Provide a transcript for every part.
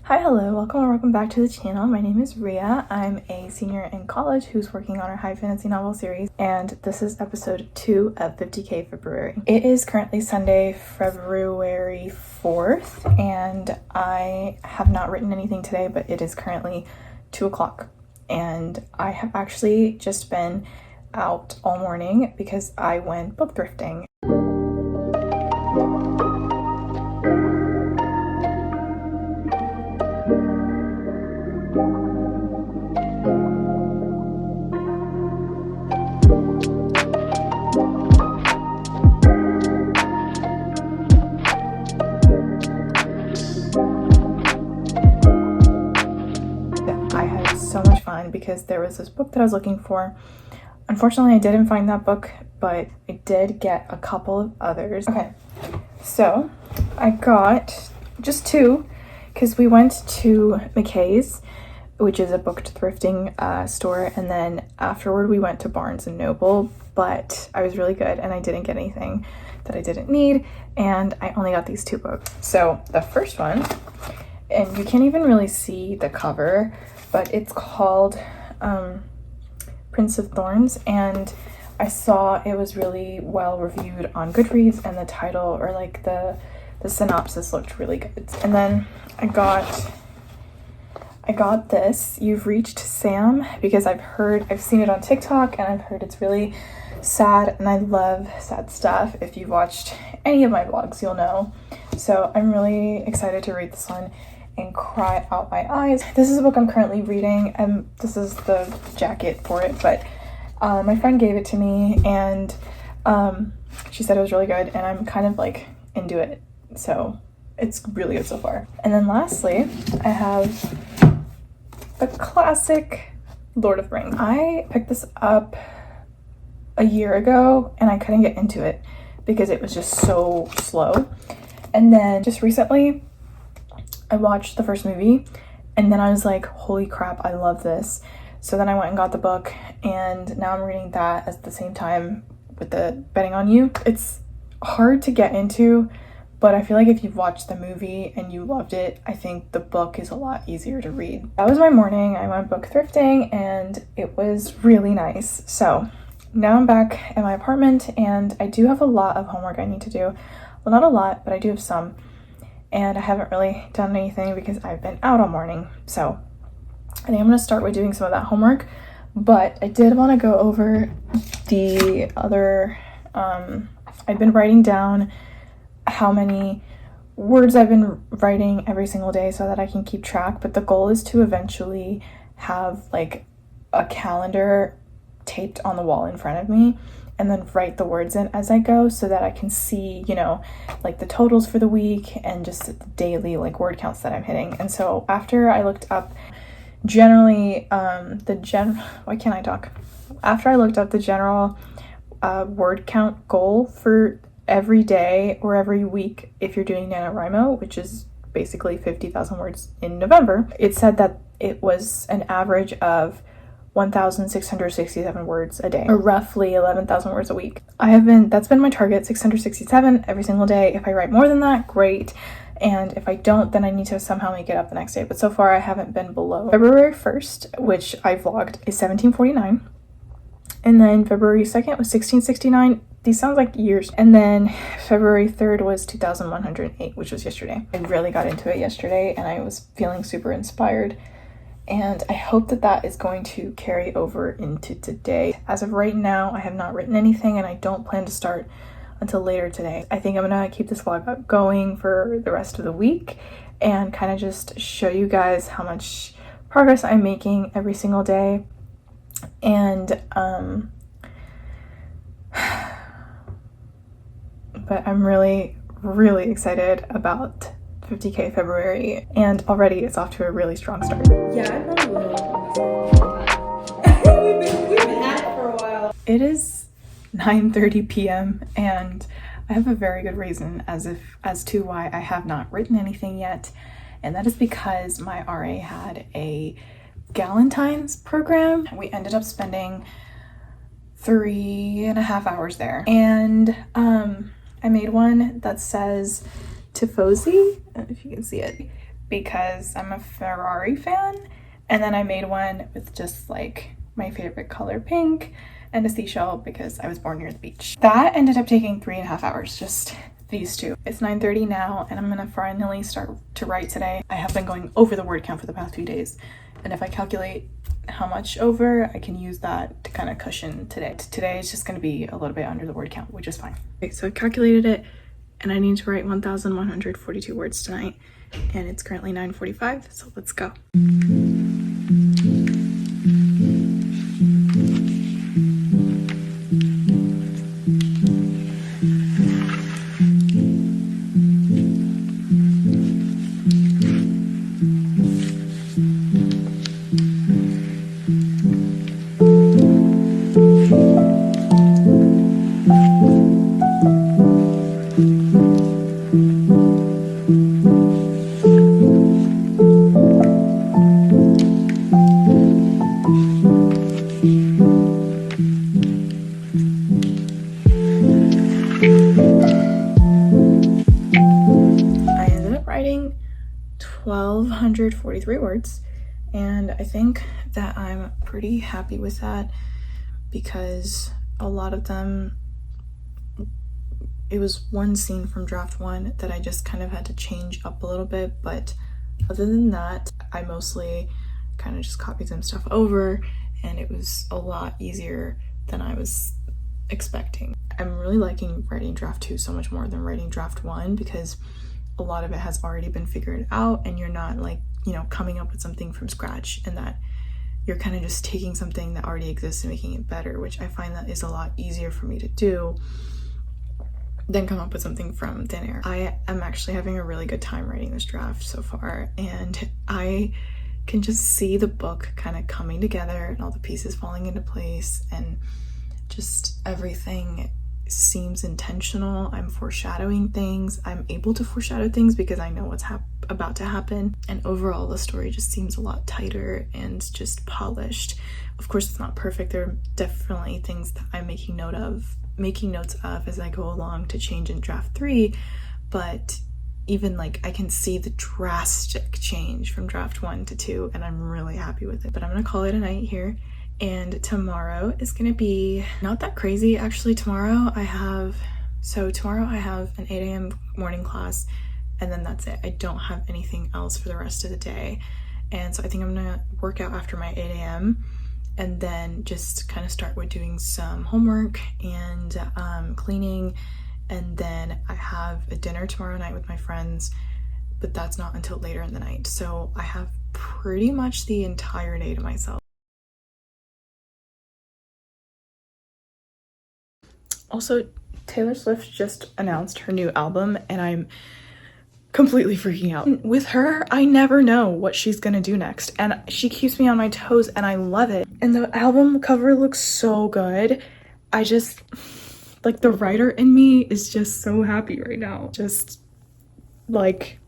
Hi, hello, welcome or welcome back to the channel. My name is Ria. I'm a senior in college who's working on our high fantasy novel series, and this is episode 2 of 50K February. It is currently Sunday, February 4th, and I have not written anything today, but it is currently 2 o'clock, and I have actually just been out all morning because I went book thrifting. I had so much fun because there was this book that I was looking for. Unfortunately, I didn't find that book, but I did get a couple of others. Okay, so I got just 2 because we went to McKay's, which is a book thrifting store, and then afterward we went to Barnes & Noble, but I was really good and I didn't get anything that I didn't need, and I only got these 2 books. So the first one, and you can't even really see the cover, but it's called Prince of Thorns, and I saw it was really well reviewed on Goodreads, and the title, or like the synopsis, looked really good. And then I got this, You've Reached Sam, because I've seen it on TikTok, and I've heard it's really sad, and I love sad stuff. If you've watched any of my vlogs, you'll know. So I'm really excited to read this one and cry out my eyes. This is a book I'm currently reading, and this is the jacket for it, but my friend gave it to me, and she said it was really good, and I'm kind of like into it, so it's really good so far. And then lastly, I have the classic Lord of the Rings. I picked this up a year ago, and I couldn't get into it because it was just so slow. And then just recently, I watched the first movie, and then I was like, holy crap, I love this. So then I went and got the book, and now I'm reading that at the same time with the Betting on You. It's hard to get into, but I feel like if you've watched the movie and you loved it, I think the book is a lot easier to read. That was my morning. I went book thrifting, and it was really nice. So now I'm back at my apartment, and I do have a lot of homework I need to do. Well, not a lot, but I do have some. And I haven't really done anything because I've been out all morning. So I think I'm going to start with doing some of that homework. But I did want to go over the other, I've been writing down how many words I've been writing every single day so that I can keep track. But the goal is to eventually have like a calendar taped on the wall in front of me, and then write the words in as I go so that I can see, you know, like the totals for the week and just the daily like word counts that I'm hitting. And so after I looked up generally After I looked up the general word count goal for every day or every week if you're doing NaNoWriMo, which is basically 50,000 words in November, it said that it was an average of 1,667 words a day, or roughly 11,000 words a week. That's been my target, 667 every single day. If I write more than that, great. And if I don't, then I need to somehow make it up the next day. But so far I haven't been below. February 1st, which I vlogged, is 1749. And then February 2nd was 1669. These sound like years. And then February 3rd was 2,108, which was yesterday. I really got into it yesterday, and I was feeling super inspired. And I hope that that is going to carry over into today. As of right now, I have not written anything, and I don't plan to start until later today. I think I'm gonna keep this vlog going for the rest of the week and kind of just show you guys how much progress I'm making every single day. And but I'm really excited about 50K February, and already it's off to a really strong start. Yeah, I probably will. We've been at it for a while. It is 9:30 p.m. and I have a very good reason as to why I have not written anything yet, and that is because my RA had a Galentine's program. We ended up spending 3.5 hours there, and I made one that says Tifosi, if you can see it, because I'm a Ferrari fan, and then I made one with just like my favorite color pink and a seashell because I was born near the beach. That ended up taking 3.5 hours, just these two. It's 9:30 now and I'm gonna finally start to write today. I have been going over the word count for the past few days, and if I calculate how much over, I can use that to kind of cushion today. Today is just gonna be a little bit under the word count, which is fine. Okay, so I calculated it and I need to write 1,142 words tonight, and it's currently 9:45, so let's go. I ended up writing 1,243 words, and I think that I'm pretty happy with that because a lot of them, it was one scene from draft one that I just kind of had to change up a little bit, but other than that, I mostly kind of just copied some stuff over, and it was a lot easier than I was expecting. I'm really liking writing draft 2 so much more than writing draft 1 because a lot of it has already been figured out, and you're not like, you know, coming up with something from scratch, and that you're kind of just taking something that already exists and making it better, which I find that is a lot easier for me to do than come up with something from thin air. I am actually having a really good time writing this draft so far, and I can just see the book kind of coming together and all the pieces falling into place, and just everything seems intentional. I'm foreshadowing things. I'm able to foreshadow things because I know what's about to happen, and overall the story just seems a lot tighter and just polished. Of course, it's not perfect. There are definitely things that I'm making notes of as I go along to change in draft 3, but even like I can see the drastic change from draft 1 to 2, and I'm really happy with it. But I'm gonna call it a night here, and tomorrow is gonna be not that crazy. Actually, tomorrow I have an 8 a.m. morning class, and then that's it. I don't have anything else for the rest of the day, and so I think I'm gonna work out after my 8 a.m. and then just kind of start with doing some homework and cleaning, and then I have a dinner tomorrow night with my friends, but that's not until later in the night, so I have pretty much the entire day to myself. Also, Taylor Swift just announced her new album, and I'm completely freaking out. With her, I never know what she's gonna do next, and she keeps me on my toes, and I love it. And the album cover looks so good. I just, like, the writer in me is just so happy right now. Just, like...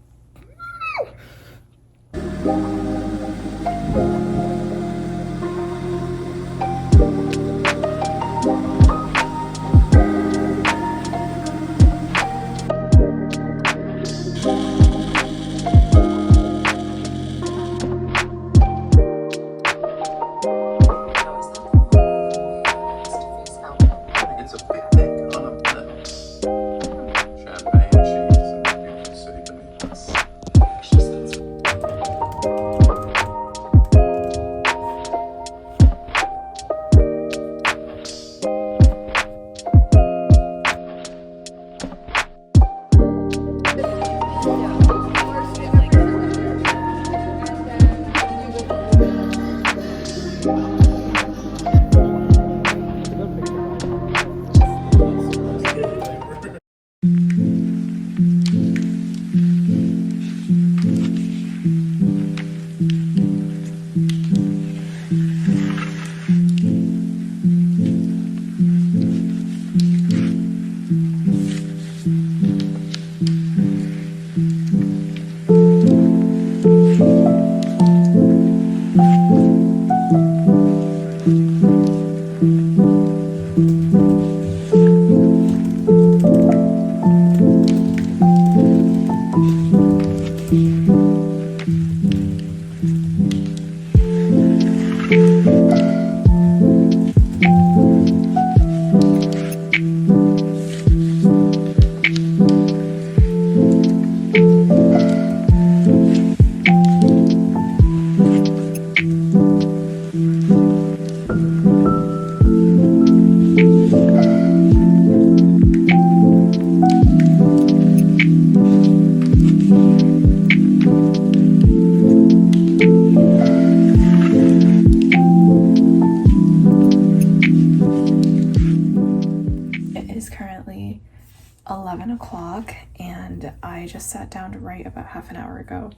o'clock and I just sat down to write about half an hour ago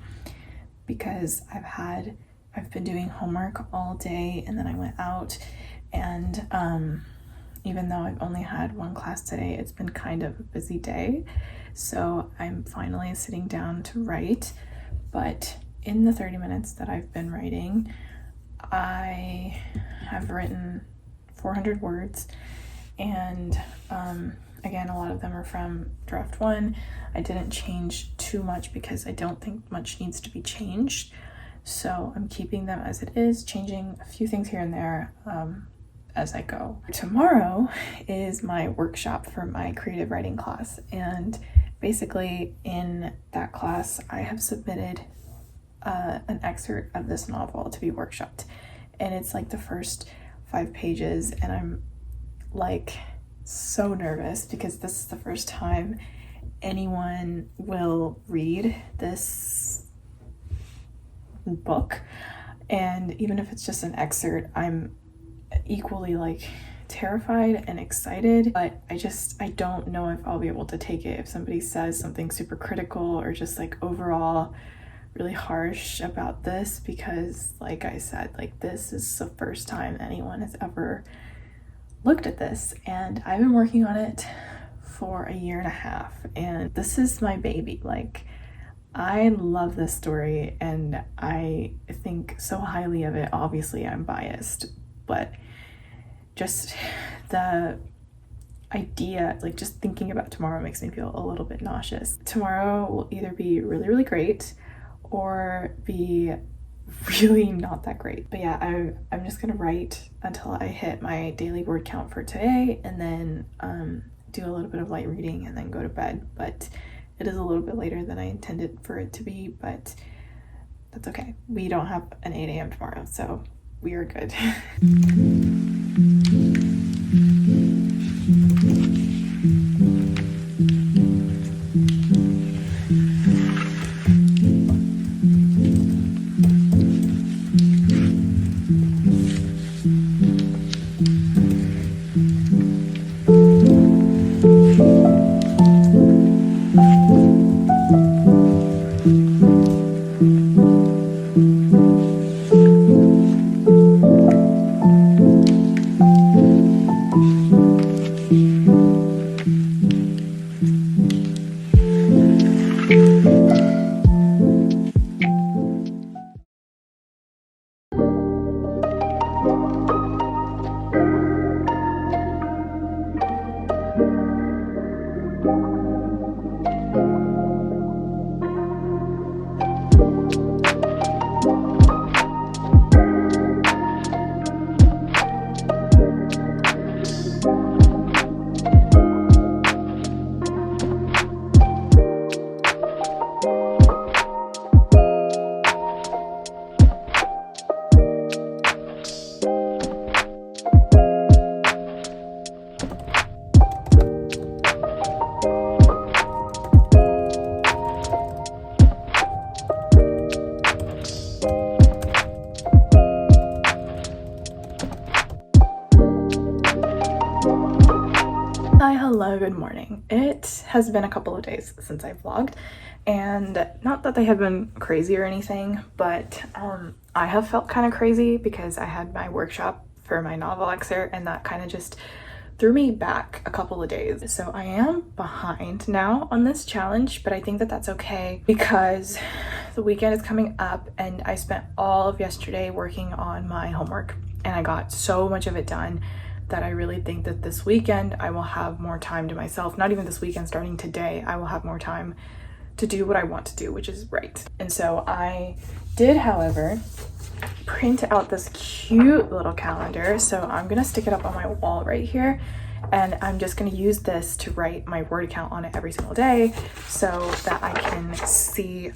because I've been doing homework all day, and then I went out, and even though I've only had one class today, it's been kind of a busy day. So I'm finally sitting down to write, but in the 30 minutes that I've been writing, I have written 400 words, and again, a lot of them are from draft one. I didn't change too much because I don't think much needs to be changed. So I'm keeping them as it is, changing a few things here and there as I go. Tomorrow is my workshop for my creative writing class. And basically in that class, I have submitted an excerpt of this novel to be workshopped. And it's like the first 5 pages, and I'm like so nervous because this is the first time anyone will read this book, and even if it's just an excerpt, I'm equally like terrified and excited, but I don't know if I'll be able to take it if somebody says something super critical or just like overall really harsh about this, because like I said, like this is the first time anyone has ever looked at this, and I've been working on it for 1.5 years, and this is my baby. Like, I love this story and I think so highly of it. Obviously I'm biased, but just the idea, like just thinking about tomorrow makes me feel a little bit nauseous. Tomorrow will either be really, really great or be really not that great. But yeah, I'm just gonna write until I hit my daily word count for today, and then do a little bit of light reading and then go to bed. But it is a little bit later than I intended for it to be, but that's okay. We don't have an 8 a.m. tomorrow, so we are good. Hello, good morning. It has been a couple of days since I vlogged, and not that they have been crazy or anything, but I have felt kind of crazy because I had my workshop for my novel excerpt, and that kind of just threw me back a couple of days. So I am behind now on this challenge, but I think that that's okay because the weekend is coming up, and I spent all of yesterday working on my homework, and I got so much of it done that I really think that this weekend I will have more time to myself. Not even this weekend, starting today, I will have more time to do what I want to do, which is write. And so I did, however, print out this cute little calendar. So I'm gonna stick it up on my wall right here, and I'm just gonna use this to write my word count on it every single day so that I can see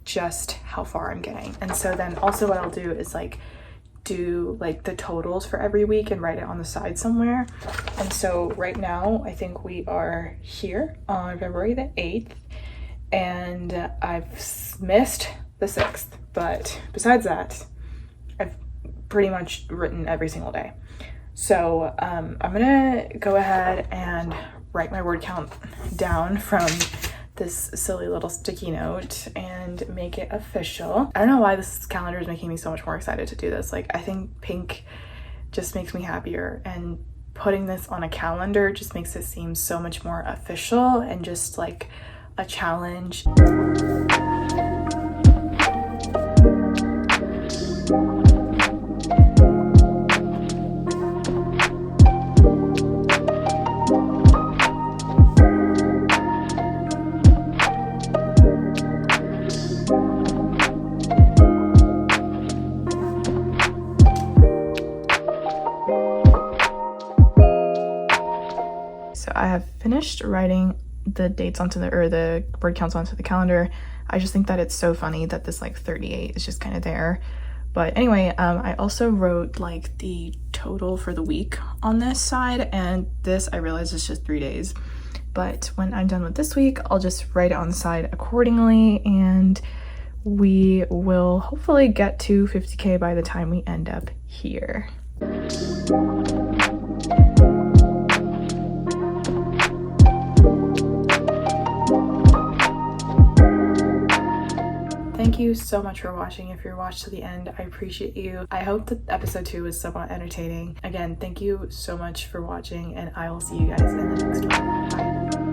just how far I'm getting. And so then also what I'll do is do the totals for every week and write it on the side somewhere. And so right now I think we are here on February the 8th, and I've missed the 6th, but besides that I've pretty much written every single day. So I'm gonna go ahead and write my word count down from this silly little sticky note and make it official. I don't know why this calendar is making me so much more excited to do this. Like, I think pink just makes me happier, and putting this on a calendar just makes it seem so much more official and just like a challenge. So I have finished writing the dates onto the word counts onto the calendar. I just think that it's so funny that this like 38 is just kind of there. But anyway, I also wrote like the total for the week on this side, and this I realized is just 3 days. But when I'm done with this week, I'll just write it on the side accordingly, and we will hopefully get to 50K by the time we end up here. Thank you so much for watching. If you're watched to the end, I appreciate you. I hope that episode 2 was somewhat entertaining. Again, thank you so much for watching, and I will see you guys in the next one. Bye.